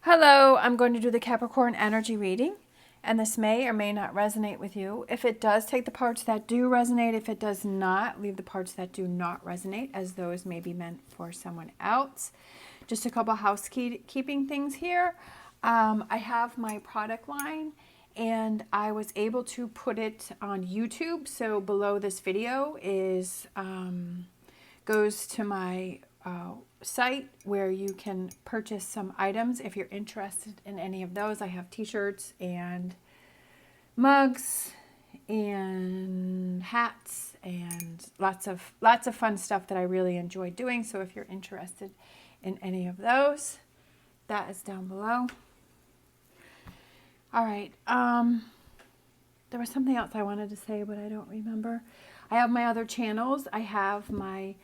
Hello, I'm going to do the Capricorn energy reading, and this may or may not resonate with you. If it does, take the parts that do resonate. If it does not, leave the parts that do not resonate, as those may be meant for someone else. Just a couple housekeeping things here. I have my product line, and I was able to put it on YouTube. So below this video is goes to my site where you can purchase some items if you're interested in any of those. I have t-shirts and mugs and hats and lots of fun stuff that I really enjoy doing. So if you're interested in any of those, that is down below. All right. There was something else I wanted to say, but I don't remember. I have my other channels. I have my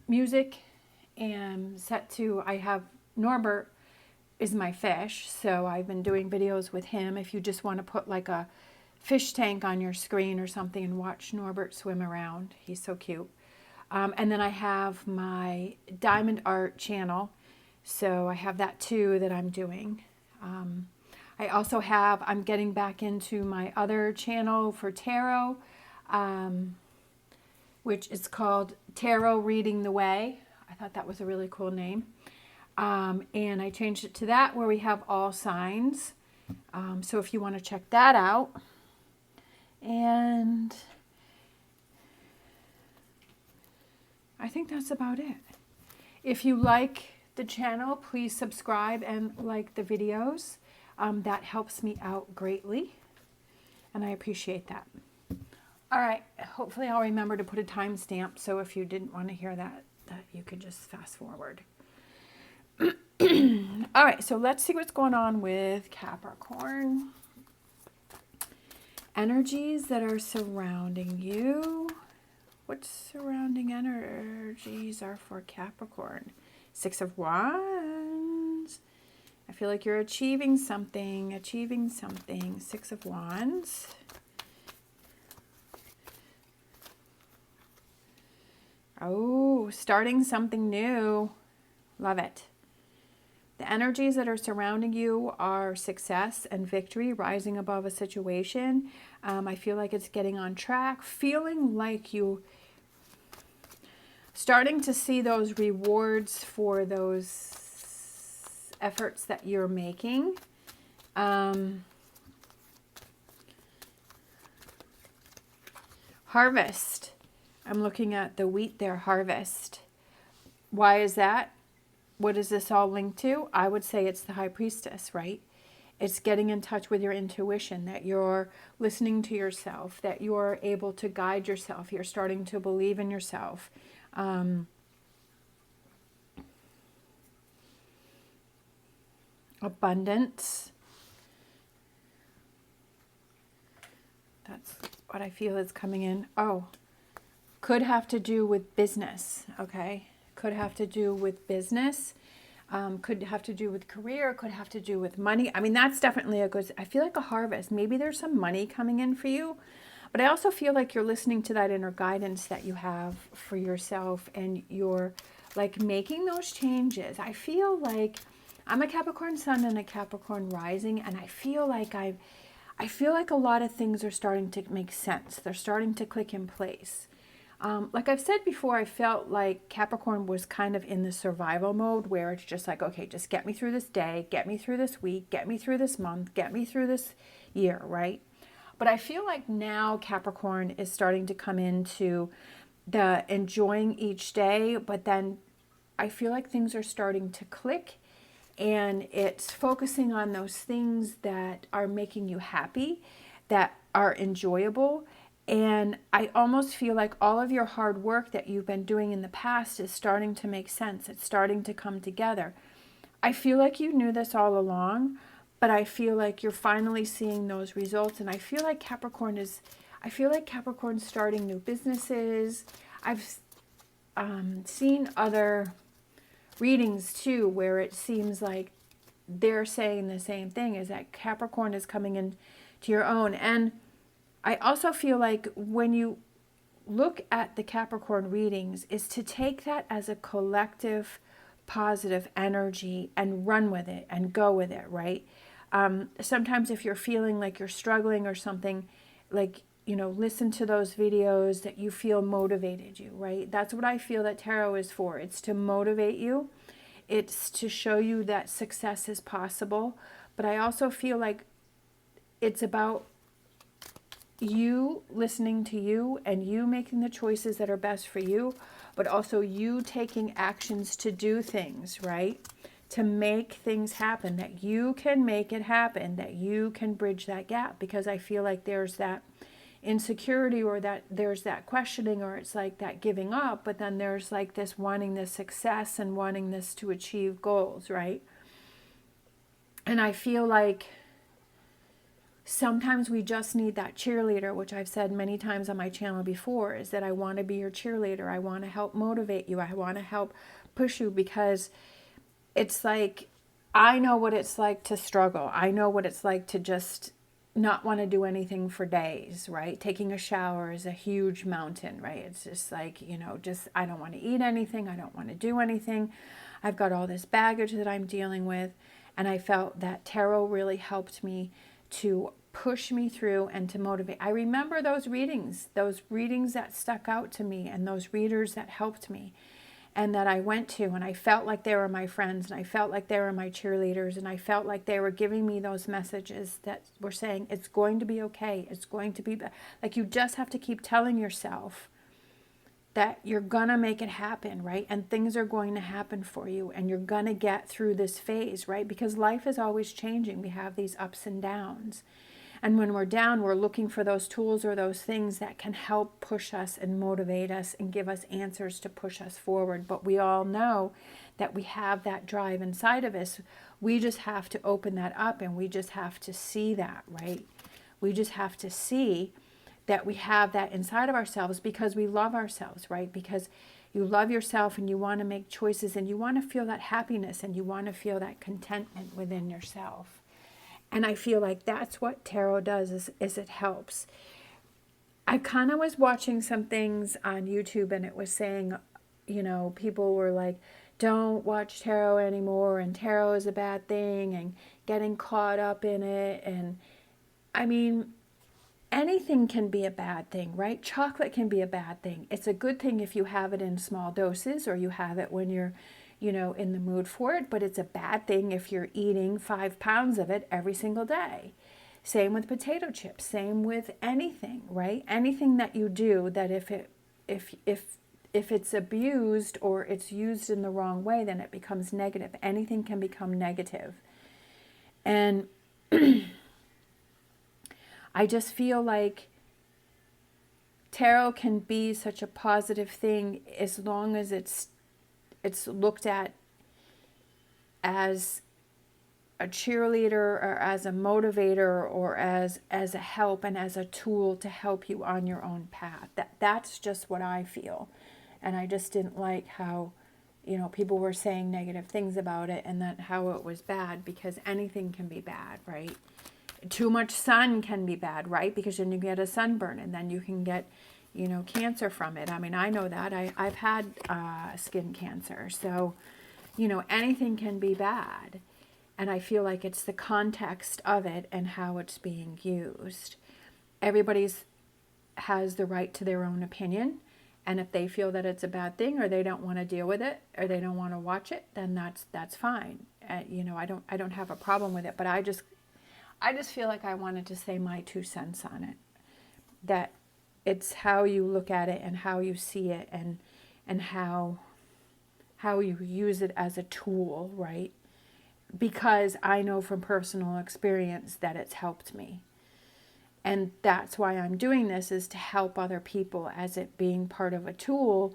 music and set to, I have Norbert is my fish, so I've been doing videos with him. If you just want to put like a fish tank on your screen or something and watch Norbert swim around, he's so cute. And then I have my diamond art channel, so I have that too that I'm doing. I also have, I'm getting back into my other channel for tarot, which is called Tarot Reading the Way. I thought that was a really cool name. And I changed it to that, where we have all signs. So if you want to check that out. And I think that's about it. If you like the channel, please subscribe and like the videos. That helps me out greatly, and I appreciate that. All right, hopefully I'll remember to put a timestamp, so if you didn't want to hear that you could just fast forward. All right, so let's see what's going on with Capricorn. Energies that are surrounding you. What surrounding energies are for Capricorn? Six of Wands. I feel like you're achieving something. Six of Wands. Oh, starting something new. Love it. The energies that are surrounding you are success and victory, rising above a situation. I feel like it's getting on track, feeling like you starting to see those rewards for those efforts that you're making. Harvest. I'm looking at the wheat there, harvest. Why is that? What is this all linked to? I would say it's the High Priestess, right? It's getting in touch with your intuition, that you're listening to yourself, that you're able to guide yourself. You're starting to believe in yourself. Abundance. That's what I feel is coming in. Oh, could have to do with business, okay? Could have to do with business. Could have to do with career. Could have to do with money. I mean, that's definitely a good, I feel like a harvest. Maybe there's some money coming in for you. But I also feel like you're listening to that inner guidance that you have for yourself. And you're like making those changes. I feel like I'm a Capricorn sun and a Capricorn rising. And I feel like I feel like a lot of things are starting to make sense. They're starting to click in place. Like I've said before, I felt like Capricorn was kind of in the survival mode, where it's just like, okay, just get me through this day, get me through this week, get me through this month, get me through this year, right? But I feel like now Capricorn is starting to come into the enjoying each day, but then I feel like things are starting to click, and it's focusing on those things that are making you happy, that are enjoyable. And I almost feel like all of your hard work that you've been doing in the past is starting to make sense. It's starting to come together. I feel like you knew this all along, but I feel like you're finally seeing those results. And I feel like Capricorn's starting new businesses. I've seen other readings too, where it seems like they're saying the same thing, is that Capricorn is coming in to your own. And I also feel like when you look at the Capricorn readings, is to take that as a collective positive energy and run with it and go with it, right? Sometimes if you're feeling like you're struggling or something, like, listen to those videos that you feel motivated you, right? That's what I feel that tarot is for. It's to motivate you. It's to show you that success is possible. But I also feel like it's about you listening to you and you making the choices that are best for you, but also you taking actions to do things, right? To make things happen, that you can make it happen, that you can bridge that gap. Because I feel like there's that insecurity, or that there's that questioning, or it's like that giving up, but then there's like this wanting this success and wanting this to achieve goals, right? And I feel like sometimes we just need that cheerleader, which I've said many times on my channel before, is that I want to be your cheerleader. I want to help motivate you. I want to help push you, because it's like, I know what it's like to struggle. I know what it's like to just not want to do anything for days, right? Taking a shower is a huge mountain, right? It's just like, just, I don't want to eat anything. I don't want to do anything. I've got all this baggage that I'm dealing with. And I felt that tarot really helped me to push me through and to motivate. I remember those readings that stuck out to me, and those readers that helped me and that I went to, and I felt like they were my friends, and I felt like they were my cheerleaders, and I felt like they were giving me those messages that were saying, it's going to be okay. It's going to be, like, you just have to keep telling yourself that you're gonna make it happen, right? And things are going to happen for you, and you're gonna get through this phase, right? Because life is always changing. We have these ups and downs. And when we're down, we're looking for those tools or those things that can help push us and motivate us and give us answers to push us forward. But we all know that we have that drive inside of us. We just have to open that up, and we just have to see that, right? We just have to see that we have that inside of ourselves, because we love ourselves, right? Because you love yourself, and you want to make choices, and you want to feel that happiness, and you want to feel that contentment within yourself. And I feel like that's what tarot does, is it helps. I kind of was watching some things on YouTube, and it was saying, people were like, don't watch tarot anymore, and tarot is a bad thing, and getting caught up in it. And I mean, anything can be a bad thing, right? Chocolate can be a bad thing. It's a good thing if you have it in small doses, or you have it when you're in the mood for it, but it's a bad thing if you're eating 5 pounds of it every single day. Same with potato chips, same with anything, right? Anything that you do, that if it's abused or it's used in the wrong way, then it becomes negative. Anything can become negative. And I just feel like tarot can be such a positive thing as long as it's looked at as a cheerleader, or as a motivator, or as a help and as a tool to help you on your own path. That's just what I feel. And I just didn't like how, people were saying negative things about it, and that how it was bad, because anything can be bad, right? Too much sun can be bad, right? Because then you get a sunburn, and then you can get cancer from it. I mean, I know that. I've had skin cancer. So, anything can be bad. And I feel like it's the context of it and how it's being used. Everybody's has the right to their own opinion. And if they feel that it's a bad thing, or they don't want to deal with it, or they don't want to watch it, then that's fine. I don't have a problem with it. But I just feel like I wanted to say my 2 cents on it. That it's how you look at it, and how you see it, and how you use it as a tool, right? Because I know from personal experience that it's helped me. And that's why I'm doing this, is to help other people, as it being part of a tool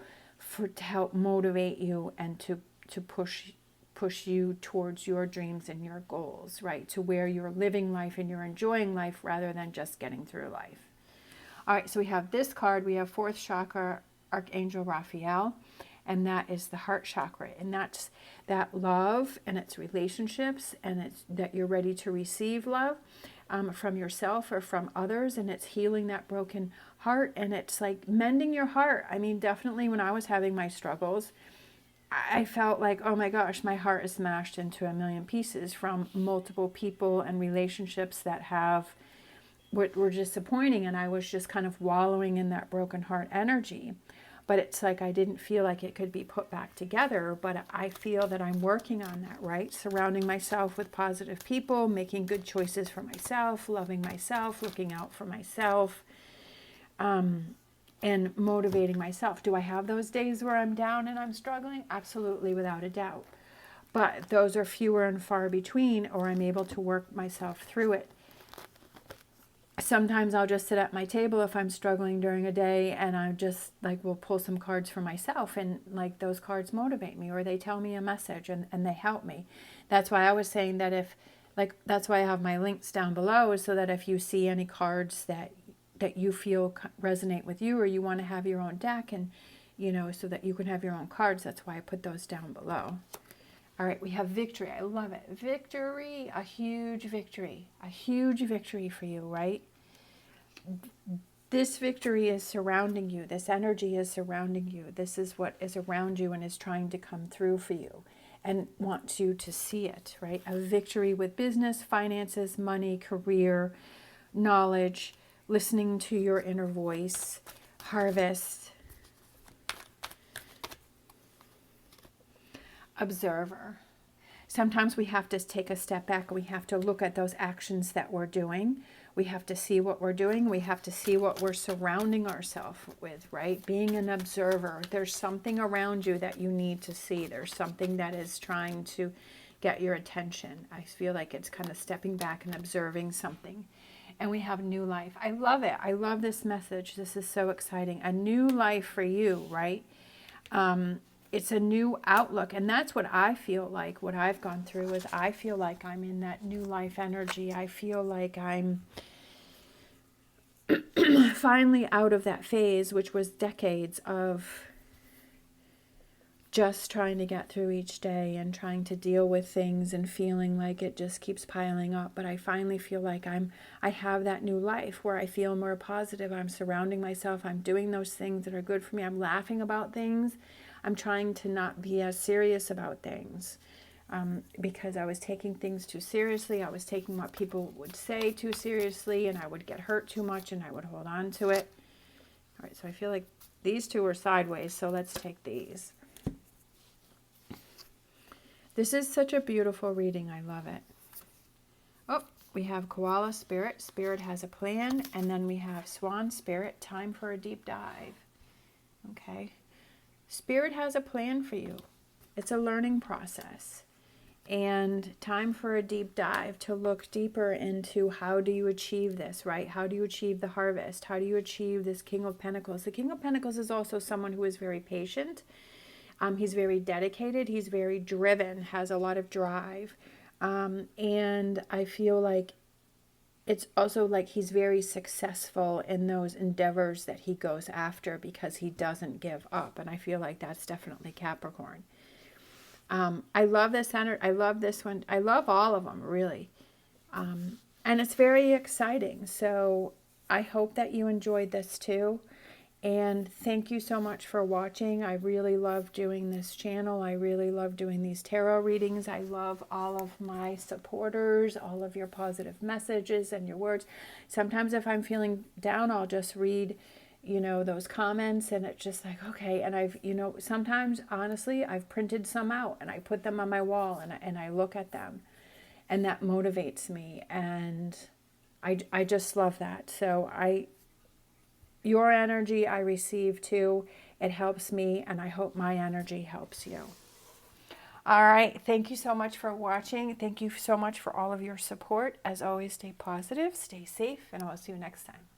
to help motivate you, and to push you towards your dreams and your goals, right? To where you're living life and you're enjoying life, rather than just getting through life. All right, so we have this card. We have 4th chakra, Archangel Raphael, and that is the heart chakra. And that's that love, and it's relationships, and it's that you're ready to receive love from yourself or from others, and it's healing that broken heart, and it's like mending your heart. I mean, definitely when I was having my struggles, I felt like, oh my gosh, my heart is smashed into a million pieces from multiple people and relationships that were disappointing, and I was just kind of wallowing in that broken heart energy. But it's like I didn't feel like it could be put back together, but I feel that I'm working on that, right? Surrounding myself with positive people, making good choices for myself, loving myself, looking out for myself, and motivating myself. Do I have those days where I'm down and I'm struggling? Absolutely, without a doubt. But those are fewer and far between, or I'm able to work myself through it. Sometimes I'll just sit at my table if I'm struggling during a day, and I just like will pull some cards for myself, and like those cards motivate me, or they tell me a message, and they help me. That's why I was saying that that's why I have my links down below, is so that if you see any cards that you feel resonate with you, or you want to have your own deck, and so that you can have your own cards, that's why I put those down below. All right, we have victory. I love it. Victory, a huge victory for you, right? This victory is surrounding you. This energy is surrounding you. This is what is around you and is trying to come through for you and wants you to see it, right? A victory with business, finances, money, career, knowledge, listening to your inner voice, harvest, observer. Sometimes we have to take a step back. We have to look at those actions that we're doing. We have to see what we're doing. We have to see what we're surrounding ourselves with, right? Being an observer. There's something around you that you need to see. There's something that is trying to get your attention. I feel like it's kind of stepping back and observing something. And we have new life. I love it. I love this message. This is so exciting. A new life for you, right? It's a new outlook, and that's what I feel like. What I've gone through is I feel like I'm in that new life energy. I feel like I'm finally out of that phase, which was decades of just trying to get through each day and trying to deal with things and feeling like it just keeps piling up. But I finally feel like I have that new life where I feel more positive. I'm surrounding myself. I'm doing those things that are good for me. I'm laughing about things. I'm trying to not be as serious about things because I was taking things too seriously. I was taking what people would say too seriously, and I would get hurt too much, and I would hold on to it. All right, so I feel like these two are sideways, so let's take these. This is such a beautiful reading. I love it. Oh, we have Koala Spirit. Spirit has a plan. And then we have Swan Spirit. Time for a deep dive. Okay. Spirit has a plan for you. It's a learning process. And time for a deep dive to look deeper into how do you achieve this, right? How do you achieve the harvest? How do you achieve this King of Pentacles? The King of Pentacles is also someone who is very patient. He's very dedicated. He's very driven, has a lot of drive. And I feel like it's also like he's very successful in those endeavors that he goes after because he doesn't give up. And I feel like that's definitely Capricorn. I love this energy. I love this one. I love all of them, really. And it's very exciting. So I hope that you enjoyed this too. And thank you so much for watching. I really love doing this channel. I really love doing these tarot readings. I love all of my supporters, all of your positive messages and your words. Sometimes if I'm feeling down, I'll just read, those comments, and it's just like, okay. And I've, sometimes, honestly, I've printed some out and I put them on my wall and I look at them, and that motivates me. And I just love that. So your energy I receive too. It helps me, and I hope my energy helps you. All right. Thank you so much for watching. Thank you so much for all of your support. As always, stay positive, stay safe, and I'll see you next time.